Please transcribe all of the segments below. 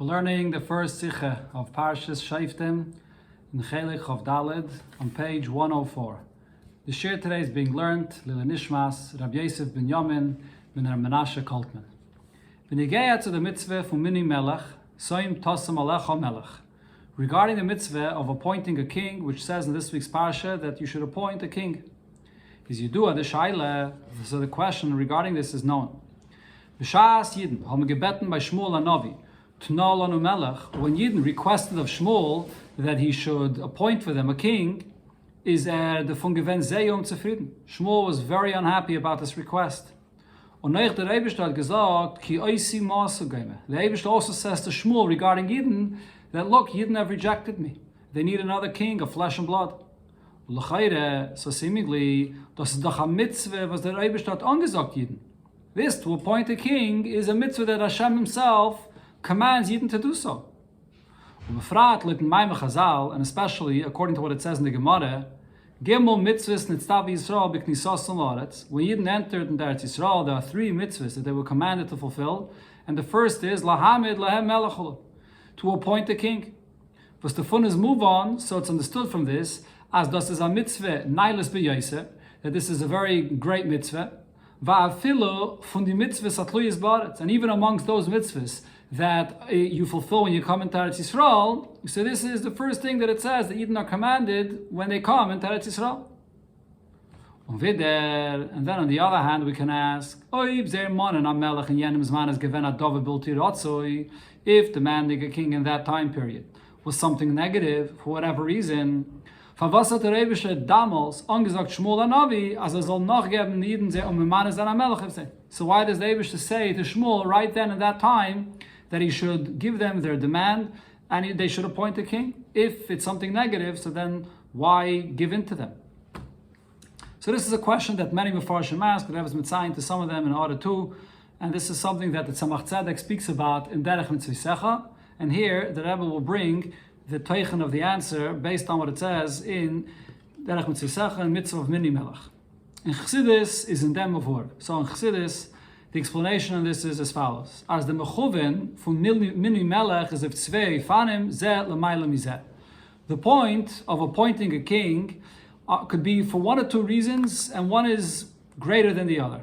We're learning the first Sikha of Parshas Shoftim in Chelek of Daled on page 104. The shir today is being learned Lila Nishmas, Rabbi Yosef ben Yamin, ben Menashe Koltman. V'nigea to the mitzvah from Mini Melech, Soim Tosam Alecha Melech. Regarding the mitzvah of appointing a king, which says in this week's parsha that you should appoint a king. Is Yidua the Shaila, so the question regarding this is known. B'shas Yidden, haben gebeten bei Shmuel Hanavi, Tnol anu Melech, when Yidden requested of Shmuel that he should appoint for them a king, is the von gewen Zeyom zufrieden. Shmuel was very unhappy about this request. Und neuch der Eibishter hat gesagt, ki oisi maße geime. The Eibishter also says to Shmuel regarding Yidden, that look, Yidden have rejected me. They need another king of flesh and blood. So seemingly, das ist doch a mitzvah, was der Eibishter hat angesagt Yidden. This, to appoint a king, is a mitzvah that Hashem himself commands Yidden to do so. And especially according to what it says in the Gemara, Gimel mitzvahs nitztav Yisrael b'knisas l'Aretz. When Yidden entered into Eretz Yisrael, there are three mitzvahs that they were commanded to fulfill, and the first is lahamid lahem melech, to appoint a king. But the fun is move on, so it's understood from this as das is a mitzvah nailas b'yoseh, that this is a very great mitzvah. Va'afilu fun di mitzvahs atluyis b'aretz, and even amongst those mitzvahs that you fulfill when you come into Eretz Yisrael, so this is the first thing that it says that Yidden are commanded when they come into Eretz Yisrael. And then on the other hand, we can ask, if the man, the king in that time period, was something negative for whatever reason, so why does the Eibishter say to Shmuel right then at that time that he should give them their demand and they should appoint a king? If it's something negative, so then why give in to them? So this is a question that many Mefarshim ask, the Rebbe is mitzayin to some of them in order to, and this is something that the Tzemach Tzedek speaks about in Derech Mitzvah. And here the Rebbe will bring the teichen of the answer based on what it says in Derech Mitzvah and Mitzvah of Mini Melech. In Chassidus is in dem before. So in Chassidus, the explanation of this is as follows: as the mechuven from Mini Melech is if tzvei fanim zeh l'mayla mizeh. The point of appointing a king could be for one or two reasons, and one is greater than the other.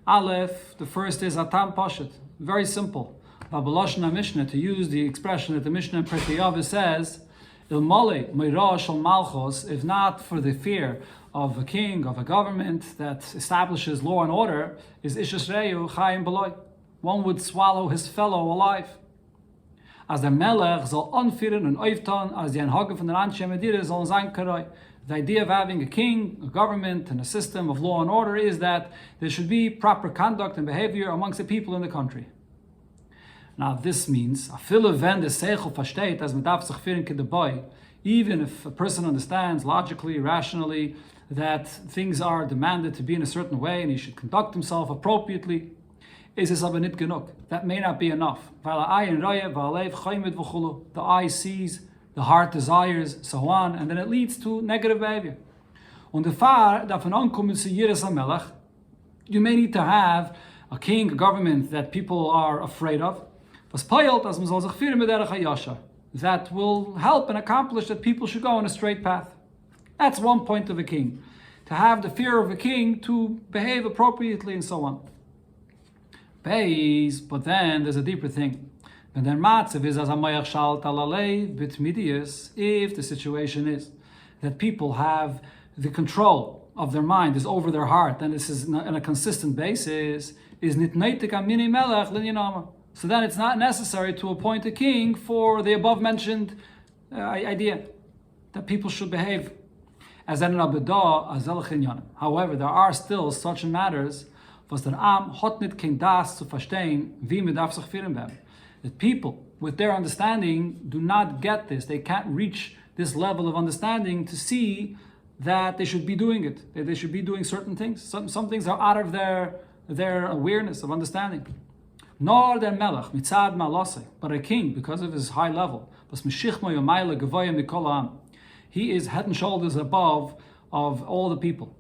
Aleph, the first is atam pashat, very simple. Babaloshna Mishnah, to use the expression that the Mishnah in Pirkei Avos says, ilmale meira shel malchos, if not for the fear of a king, of a government that establishes law and order, is ishas reyu chayim beloy. One would swallow his fellow alive. As der Melech soll anführen und öftan, as die Anhage von der Anshe Medira sollen sein karoi. The idea of having a king, a government, and a system of law and order is that there should be proper conduct and behavior amongst the people in the country. Now this means, even if a person understands logically, rationally, that things are demanded to be in a certain way and he should conduct himself appropriately, that may not be enough. The eye sees, the heart desires, so on, and then it leads to negative behavior. You may need to have a king, a government that people are afraid of, that will help and accomplish that people should go on a straight path. That's one point of a king. To have the fear of a king to behave appropriately and so on. But then there's a deeper thing. If the situation is that people have the control of their mind is over their heart, then this is on a consistent basis, so then it's not necessary to appoint a king for the above mentioned idea that people should behave. However, there are still such matters that people with their understanding do not get this. They can't reach this level of understanding to see that they should be doing it, that they should be doing certain things. Some things are out of their awareness of understanding. Nor der Melech mitzad malase, but a king, because of his high level, he is head and shoulders above of all the people.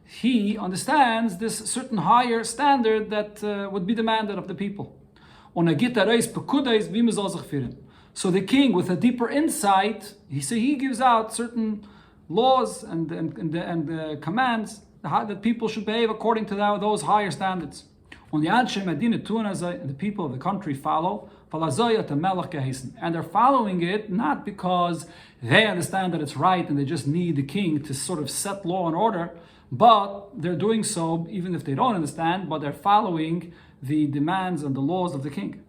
He understands this certain higher standard that would be demanded of the people. Und gibt reis pekudes, wie man soll sich führen. So the king, with a deeper insight, he gives out certain laws and commands that people should behave according to those higher standards. Und die Anshe Medina tun as the people of the country follow, and they're following it not because they understand that it's right and they just need the king to sort of set law and order, but they're doing so even if they don't understand, but they're following the demands and the laws of the king.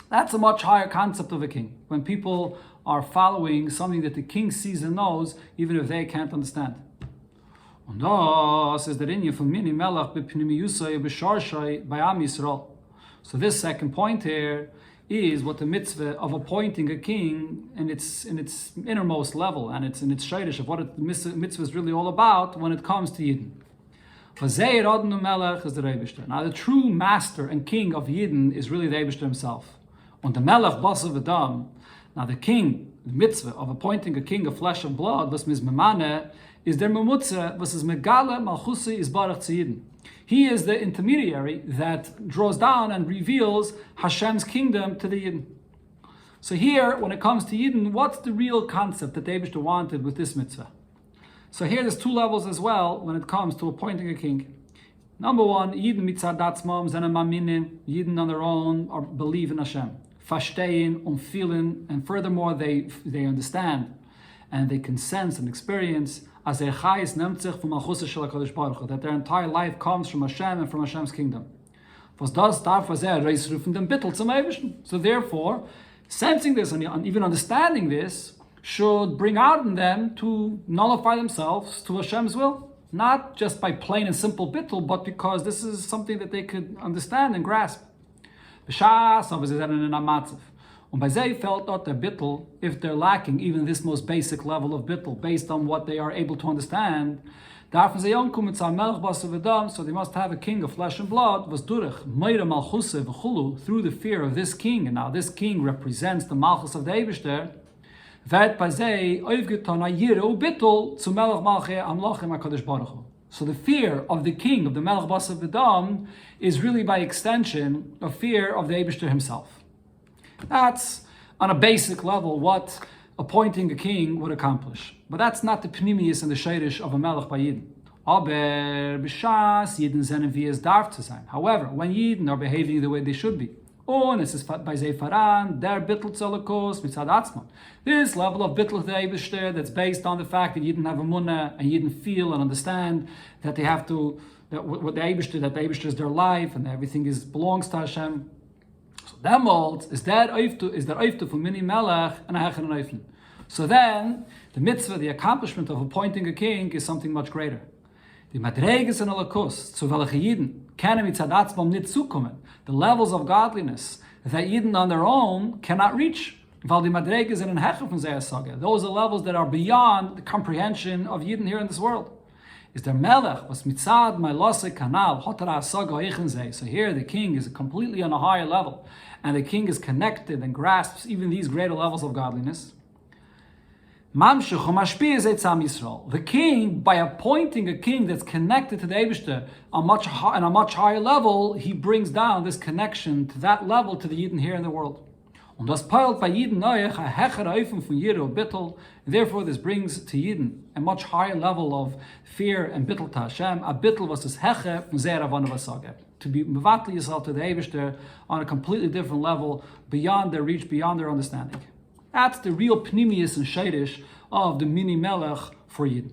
That's a much higher concept of a king, when people are following something that the king sees and knows, even if they can't understand. Und das ist der Inje von Mini Melech b'pnimiyusay b'sharshai by Am Yisrael. So this second point here is what the mitzvah of appointing a king in its innermost level, and it's in its shaydish of what the mitzvah is really all about when it comes to Yidden. Now the true master and king of Yidden is really the Eibishter himself. Und the Melech Basav Adam, now the king, the mitzvah of appointing a king of flesh and blood, was mizmemane, is der Memutze, was is Megale Malchusi is Barach Tzidin. He is the intermediary that draws down and reveals Hashem's kingdom to the Yidden. So here, when it comes to Yidden, what's the real concept that the Eibishter wanted with this mitzvah? So here there's two levels as well when it comes to appointing a king. Number one, Yidden mitzad atzmam zene maminin, Yidden on their own or believe in Hashem. Verstehen und fühlen, and furthermore they understand and they can sense and experience that their entire life comes from Hashem and from Hashem's kingdom. So therefore, sensing this and even understanding this should bring out in them to nullify themselves to Hashem's will, not just by plain and simple bittul, but because this is something that they could understand and grasp. Und bei sie fällt dort der Bittel, if they're lacking even this most basic level of Bittel, based on what they are able to understand, so they must have a king of flesh and blood, through the fear of this king, and now this king represents the Malchus of the Eibishter, so the fear of the king, of the Melech Basav Adam, is really by extension a fear of the Eibishter himself. That's, on a basic level, what appointing a king would accomplish. But that's not the pnimius and the shayrish of a melech by Yidden. Aber b'shas Yidden zenen wie es darf zu sein. However, when Yidden are behaving the way they should be, und es ist bei Zeifaran, der bittel zelekos mitzad atzman. This level of bittel the Eibishter that's based on the fact that Yidden have a munah and Yidden feel and understand that they have to, that what the Eibishter is their life and everything belongs to Hashem. So that molds is der Oiftu from Mini Melech and a Hechen Oiften. So then, the mitzvah, the accomplishment of appointing a king is something much greater. Die Madreges and Holocaust, zu welche Yidden können mit Zadatzbam nicht zukommen, the levels of godliness that Yidden on their own cannot reach. Weil die Madreges sind ein Hechen von seiner Sage. Those are levels that are beyond the comprehension of Yidden here in this world. Is der Melech, was mitzad my losse kanal, hotara saga eichensei. So here the king is completely on a higher level, and the king is connected and grasps even these greater levels of godliness. The king, by appointing a king that's connected to the Eibishter on a much higher level, he brings down this connection to that level to the Yidden here in the world. Und das peilt bei Yidden neuech a hecher Eifen von Yireh und Bittel. Therefore, this brings to Yidden a much higher level of fear and Bittel to Hashem. A Bittel was this hecher von Zera Vanavasage. To be mevatli yourself to the Eibishter on a completely different level, beyond their reach, beyond their understanding. That's the real pnimius and shaydish of the mini melech for Yidden.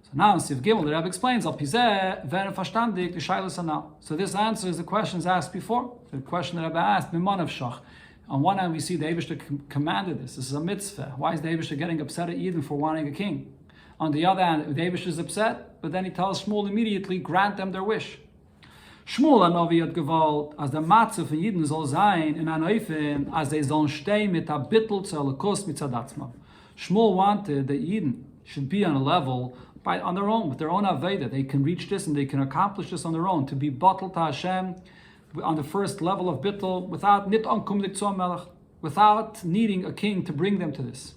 So now in Siv Gimel, the Rabbi explains, Al Pizeh, Veren Verstandig, the Shailas Anal. So this answers the questions asked before. The question that Rabbi asked, Mimanav Shach. On one hand, we see the Eibishter commanded this. This is a mitzvah. Why is the Eibishter getting upset at Yidden for wanting a king? On the other hand, the Eibishter is upset, but then he tells Shmuel immediately, grant them their wish. Shmuel Anovi hat gewollt, als der Matze von Yidden soll sein, in an Eufen, als they sollen stehen mit a Bittel zu Holocaust mit Zadatzman. Shmuel wanted that Yidden should be on a level on their own, with their own Aveda. They can reach this and they can accomplish this on their own, to be bottled to Hashem on the first level of Bittel, without nit ankumdik zu Melech, without needing a king to bring them to this.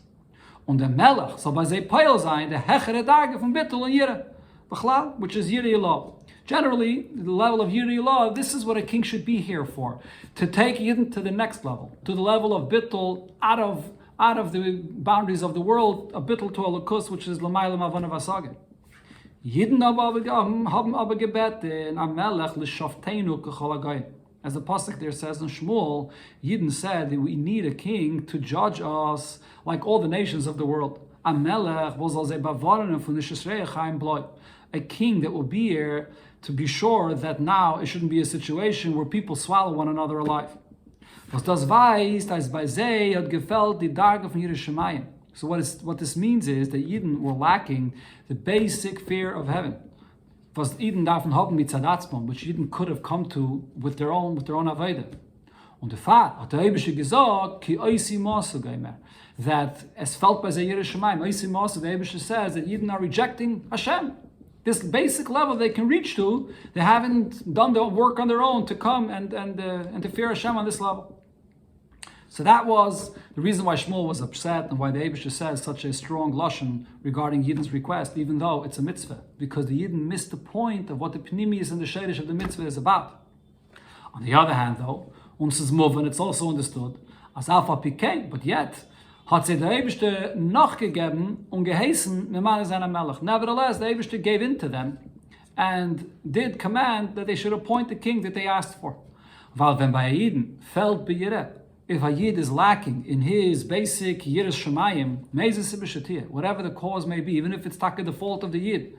Und der Melech soll bei sie Peil sein, der hechere Dage von Bittel und Yireh, which is Yireh law. Generally, the level of Yiri law, this is what a king should be here for, to take Yidden to the next level, to the level of Bittul, out of the boundaries of the world, a Bittul to a Lukus, which is L'maylam Avon Vasagin. Yidden haben aber gebeten, am Melech l'shofteinu k'chol hagayim. As the pasuk there says in Shmuel, Yidden said that we need a king to judge us like all the nations of the world. Am Melech was als bewahren von Yisrael chaim blood. A king that will be here to be sure that now it shouldn't be a situation where people swallow one another alive. Was das weiß, dass bei sie hat gefällt die Darge von Yerushalayim. So what this means is that Yidden were lacking the basic fear of heaven. Was Yidden davon haben mit Zadatzmon, which Yidden could have come to with their own Aveda. Und der Vater hat der Eibische gesagt, ki oisi masu geimer, that es felt by Zayir Shemaim, oisi masu, the Eibische says that Yidden are rejecting Hashem. This basic level they can reach to, they haven't done the work on their own to come and to fear Hashem on this level. So that was the reason why Shmuel was upset and why the Eibusha says such a strong lashon regarding Yidden's request, even though it's a mitzvah, because the Yidden missed the point of what the pnimis and the shadish of the mitzvah is about. On the other hand, though, uns is moving, it's also understood as alpha pk, but yet hat sie der Eibusha noch gegeben und geheißen memane seiner Melech. Nevertheless, the Eibusha gave in to them and did command that they should appoint the king that they asked for. Weil wenn bei Yidden fällt b'yireh, if a Yid is lacking in his basic Yiras Shemayim, whatever the cause may be, even if it's taka the fault of the Yid,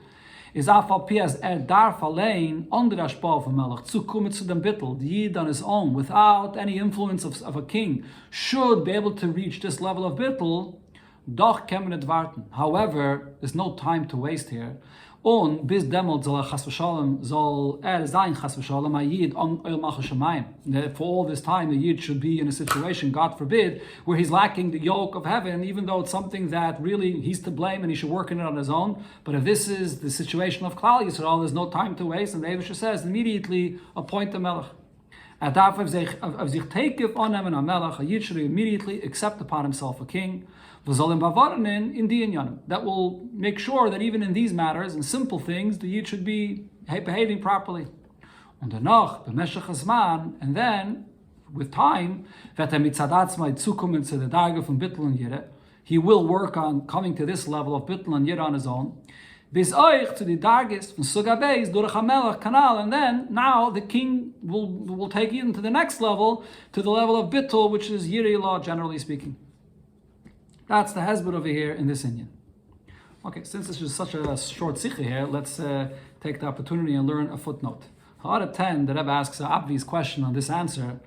is afal pias darf allein under the Ashpa of a Melech, zu kommen zu dem Bittel, the Yid on his own, without any influence of a king, should be able to reach this level of Bittel, doch kann man nicht warten. However, there's no time to waste here. Und bis demol soll chas v'shalom sein chas v'shalom a Yid on oil malchus shamayim. For all this time, the Yid should be in a situation, God forbid, where he's lacking the yoke of heaven, even though it's something that really he's to blame and he should work in it on his own. But if this is the situation of Klal Yisrael, there's no time to waste, and the Eibusha says immediately appoint the Melech. And therefore, if sich taketh on him a Melech, a Yid should immediately accept upon himself a king. That will make sure that even in these matters, in simple things, the Yid should be behaving properly. And then, with time, he will work on coming to this level of Bittul and Yid on his own. Bis euch to the Dargis from Sugabeis durch HaMelech Kanal, and then now the king will take you to the next level, to the level of Bittul, which is Yiri law, generally speaking. That's the hezbollah over here in this Indian. Okay, since this is such a short sikha here, let's take the opportunity and learn a footnote. Out of 10, the Rebbe asks an obvious question on this answer,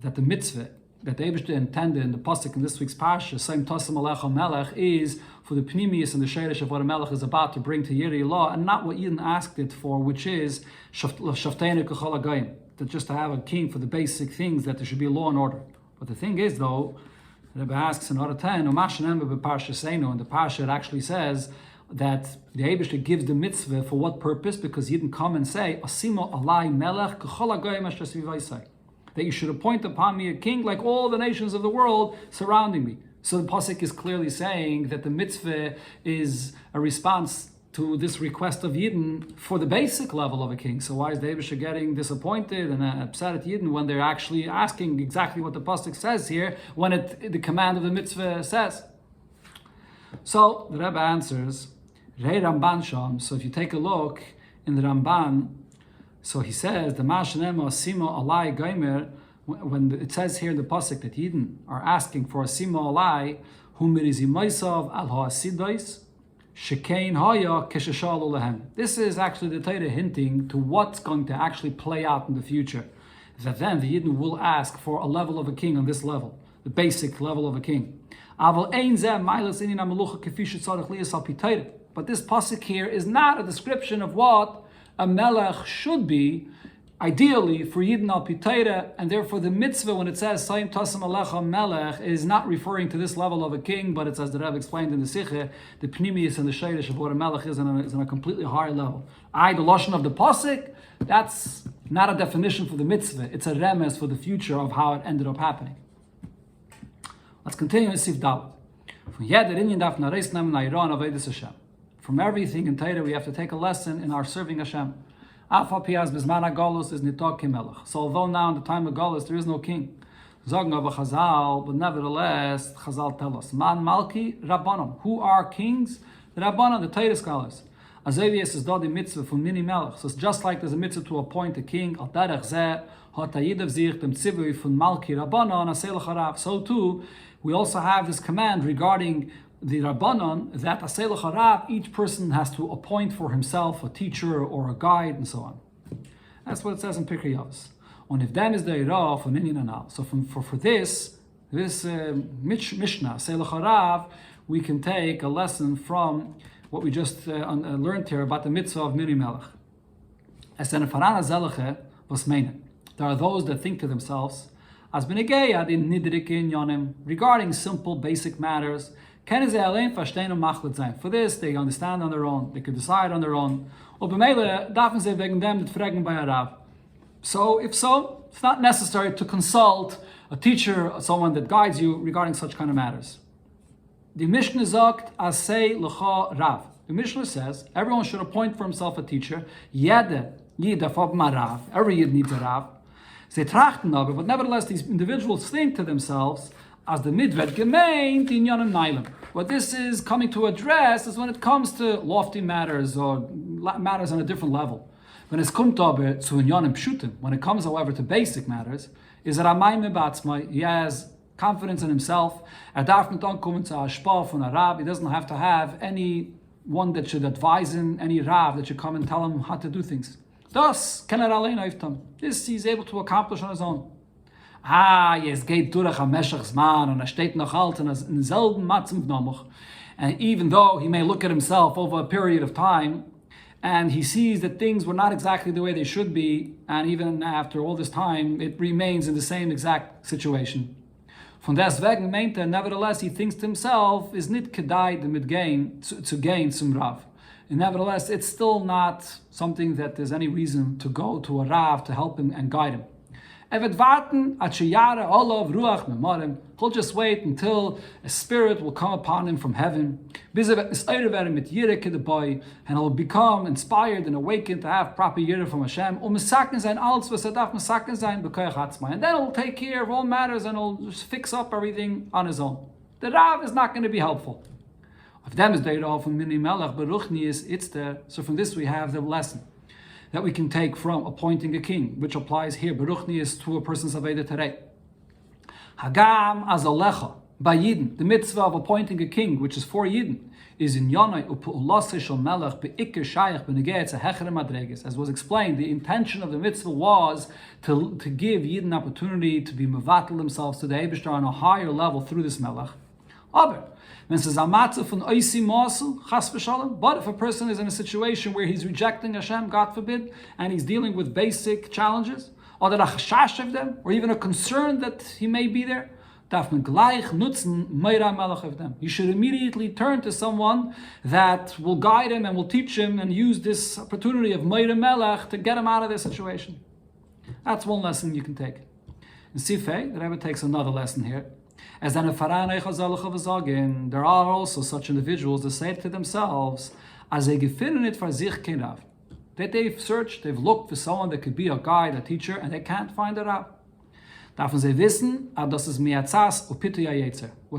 that the mitzvah that the Eibishter intended in the pasuk in this week's parsha, Saim Tasam Alecha Melech, is for the pnimius and the sherish of what a melech is about to bring to Yiri law, and not what Yidden asked it for, which is Shofteinu K'chol Hagayim, that just to have a king for the basic things, that there should be law and order. But the thing is, though, the Rebbe asks in order 10, in the parsha it actually says that the Eibishter gives the mitzvah for what purpose? Because Yidden come and say, Asimo alai melech K'chol Hagayim asher svivaysai, that you should appoint upon me a king like all the nations of the world surrounding me. So the pasuk is clearly saying that the mitzvah is a response to this request of Yidden for the basic level of a king. So why is the Eibusha getting disappointed and upset at Yidden when they're actually asking exactly what the pasuk says here, when the command of the mitzvah says? So the Rebbe answers, Rei Ramban Sham. So if you take a look in the Ramban, so he says, the Mashanemo Asimo Alai Gaimer, when it says here in the pasuk that Yidden are asking for Asimo Alai, Humirizimaisov Al Ha'asidois, Shekain Haya Keshashal Lehem. This is actually the Torah hinting to what's going to actually play out in the future. That then the Yidden will ask for a level of a king on this level, the basic level of a king. But this pasuk here is not a description of what a melech should be, ideally for Yidden al Pitaira, and therefore the mitzvah, when it says Saim Tasam Alecha Melech, is not referring to this level of a king, but it's, as the Rebbe explained in the Sikha, the pnimius and the shadish of what a melech is on a completely higher level. The lashon of the pasuk, that's not a definition for the mitzvah, it's a remes for the future of how it ended up happening. Let's continue in Sif Dalet. From everything in Torah, we have to take a lesson in our serving Hashem. Afal Piaz Bismana Golus is Nitoki Melech. So although now in the time of Golus there is no king, Zogen of a Chazal, but nevertheless, Chazal tell us, Man Malki Rabbanon. Who are kings? The Rabbanon, the Torah scholars. Azevius is the mitzvah from Mini Melech. So it's just like there's a mitzvah to appoint a king, Al Derech Zeh, Hat Hayidav Zich, dem Tzivui from Malki Rabbanon, Asel Charav. So too, we also have this command regarding the Rabbanon that Asel Charav, each person has to appoint for himself a teacher or a guide and so on. That's what it says in Pirkei Avos. And if them is the Irah for Ninyan Anal. So for this Mishnah, Asel Charav, we can take a lesson from what we just learned here about the mitzvah of Miri Melech. There are those that think to themselves, as regarding simple, basic matters, for this, they understand on their own, they can decide on their own. So, if so, it's not necessary to consult a teacher, someone that guides you regarding such kind of matters. The Mishnah sagt, Asay L'cha Rav. The Mishnah says, everyone should appoint for himself a teacher. Jede Yid Rav. Every Yid needs a Rav. They trachten aber, but nevertheless, these individuals think to themselves, as the Midvet gemeint in Yonim Nailim. What this is coming to address is when it comes to lofty matters or matters on a different level. When it's kommt aber zu Yonim Pshutim, when it comes, however, to basic matters, is that Amayim Batzmai, he has confidence in himself. He doesn't have to have anyone that should advise him, any Rav that should come and tell him how to do things. Thus, this he's able to accomplish on his own. Jetzt geht durch a Meshach Zman und steht noch halt in selben Matzim V'nomuch. And even though he may look at himself over a period of time, and he sees that things were not exactly the way they should be, and even after all this time, it remains in the same exact situation. Von deswegen meint nevertheless, he thinks to himself, is nit kedai damit gain to gain some Rav. And nevertheless, it's still not something that there's any reason to go to a Rav to help him and guide him. He'll just wait until a spirit will come upon him from heaven, and he'll become inspired and awakened to have proper yirah from Hashem, and then he'll take care of all matters and he'll just fix up everything on his own. The Rav is not going to be helpful. If them is there from Mini Melech, it's there. So from this we have the lesson that we can take from appointing a king, which applies here. Beruchni is to a person's Aveda today. Hagam azalecha by Yidden, the mitzvah of appointing a king, which is for Yidden, is in Yonai u'pu'ulase shel melech be'ikir shayach b'negeetz ha'hechere madreges. As was explained, the intention of the mitzvah was to give Yidden opportunity to be mevatel themselves to the Eibishter on a higher level through this melech. Aber but if a person is in a situation where he's rejecting Hashem, God forbid, and he's dealing with basic challenges, or that a chashash of them, or even a concern that he may be there, he should immediately turn to someone that will guide him and will teach him and use this opportunity of Meira Melech to get him out of this situation. That's one lesson you can take. In Sifei, the Rebbe takes another lesson here. As then there are also such individuals that say to themselves, as they that they've searched, they've looked for someone that could be a guide, a teacher, and they can't find it out. What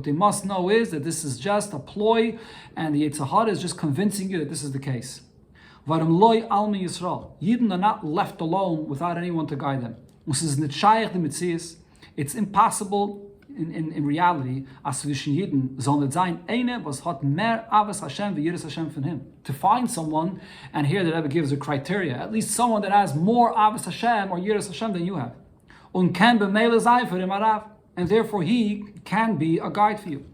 they must know is that this is just a ploy, and the Yetzer Hara is just convincing you that this is the case. Yidden are not left alone without anyone to guide them. It's impossible in reality, as zwischen Yidden soll nicht sein, eine, was hat mehr Avos Hashem v'yiras Hashem von him. To find someone, and here the Rebbe gives a criteria, at least someone that has more Avos Hashem or yiras Hashem than you have. Und kann b'meile sein für him arav, and therefore he can be a guide for you.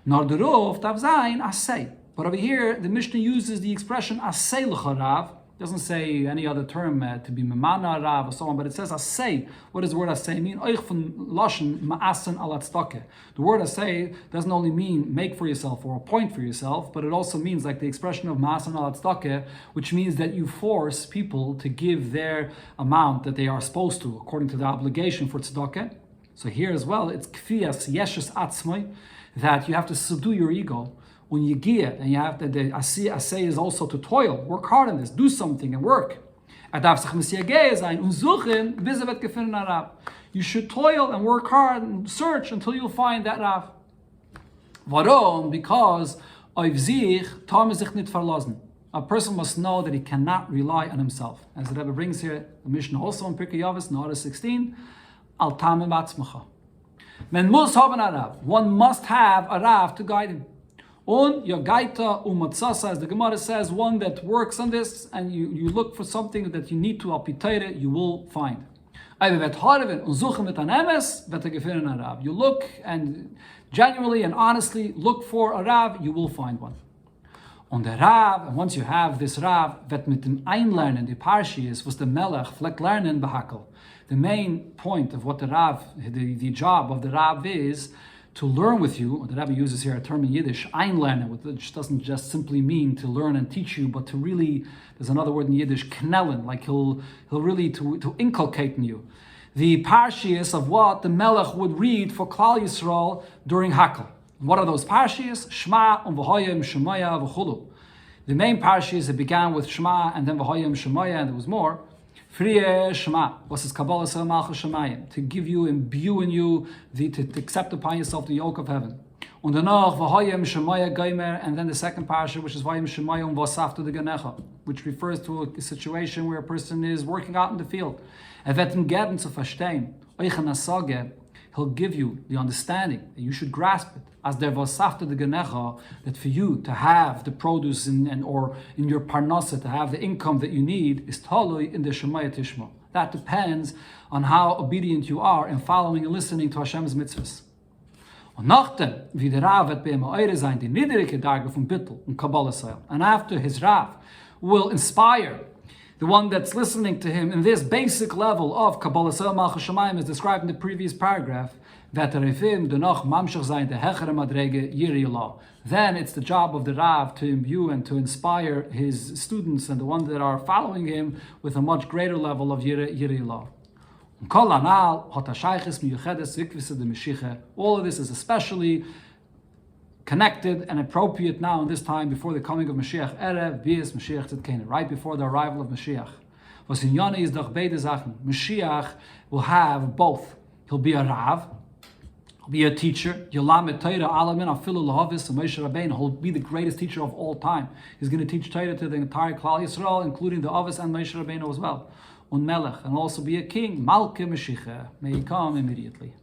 Nor the rov tav zayin asay. But over here, the Mishnah uses the expression asay l'charav. Doesn't say any other term to be memana rav or so on, but it says asay. What does the word asay mean? Oich von lashon ma'asen al tzedakah. The word asay doesn't only mean make for yourself or appoint for yourself, but it also means like the expression of ma'asen al tzedakah, which means that you force people to give their amount that they are supposed to, according to the obligation for tzedakah. So here as well, it's kfiyas yeshes atzmai, that you have to subdue your ego. When you gear, and you have to, the asay is also to toil, work hard on this, do something and work. darf sich Messiah sein und suchen, bis wird gefunden ein Rav. You should toil and work hard and search until you'll find that Rav. Warum? Because auf sich kann sich nicht verlassen. A person must know that he cannot rely on himself. As the Rabbi brings here, the Mishnah also in Pirkei Avos, Noah 16, Al Tamim Atzmacha. Man muss haben a Rav. One must have a Rav to guide him. Und Yogaita Umatsasa, as the Gemara says, one that works on this, and you look for something that you need to apitayre, you will find. You look and genuinely and honestly look for a Rav, you will find one. Und der Rav, and once you have this Rav, wird mit dem Einlernen, die Parshi ist, was der Melech vielleicht lernen behakel. The main point of what the Rav, the job of the Rav is to learn with you. The Rabbi uses here a term in Yiddish, Einlernen, which doesn't just simply mean to learn and teach you, but to really, there's another word in Yiddish, knellen, like he'll really to inculcate in you. The Parshias of what the Melech would read for Klal Yisrael during Hakel. What are those Parshias? Shema and V'hoyim Shemaya V'chulu. The main Parshias that began with Shema and then V'hoyim Shemaya, and there was more. Friye Shema, what's this Kabbalah Sel Malchus Shemayim, to give you, imbue in you, to accept upon yourself the yoke of heaven. Und danach V'hoyim Shemaya Geimer, and then the second Parsha, which is V'hoyim Shemaya V'asafta de Ganecha, which refers to a situation where a person is working out in the field. Vetem geben zu verstehen, euch an Sage, he'll give you the understanding that you should grasp it. As there was safta de genecha, that for you to have the produce or in your parnasa, to have the income that you need, is talui in the Shemaya Tishma. That depends on how obedient you are in following and listening to Hashem's mitzvahs. Und nachdem, wie der Rav wird bei ihm eure sein, die niedrige Darge von Bittel und Kabbalah Seil, and after his Rav will inspire the one that's listening to him in this basic level of Kabbalah Seil Malchus Shemayim as described in the previous paragraph, then it's the job of the Rav to imbue and to inspire his students and the ones that are following him with a much greater level of Yirei. All of this is especially connected and appropriate now in this time before the coming of Mashiach Erev, Bias Mashiach Tzidkenu, right before the arrival of Mashiach. Was in Yonah is doch beide Sachen. Mashiach will have both. He'll be a Rav, he'll be a teacher. Yolamet Torah alamin afilu lahavis Moshe Rabbeinu. He'll be the greatest teacher of all time. He's going to teach Torah to the entire Klal Yisrael, including the Avos and Moshe Rabbeinu as well. Und Melech, and also be a king. Malke Mashiach. May he come immediately.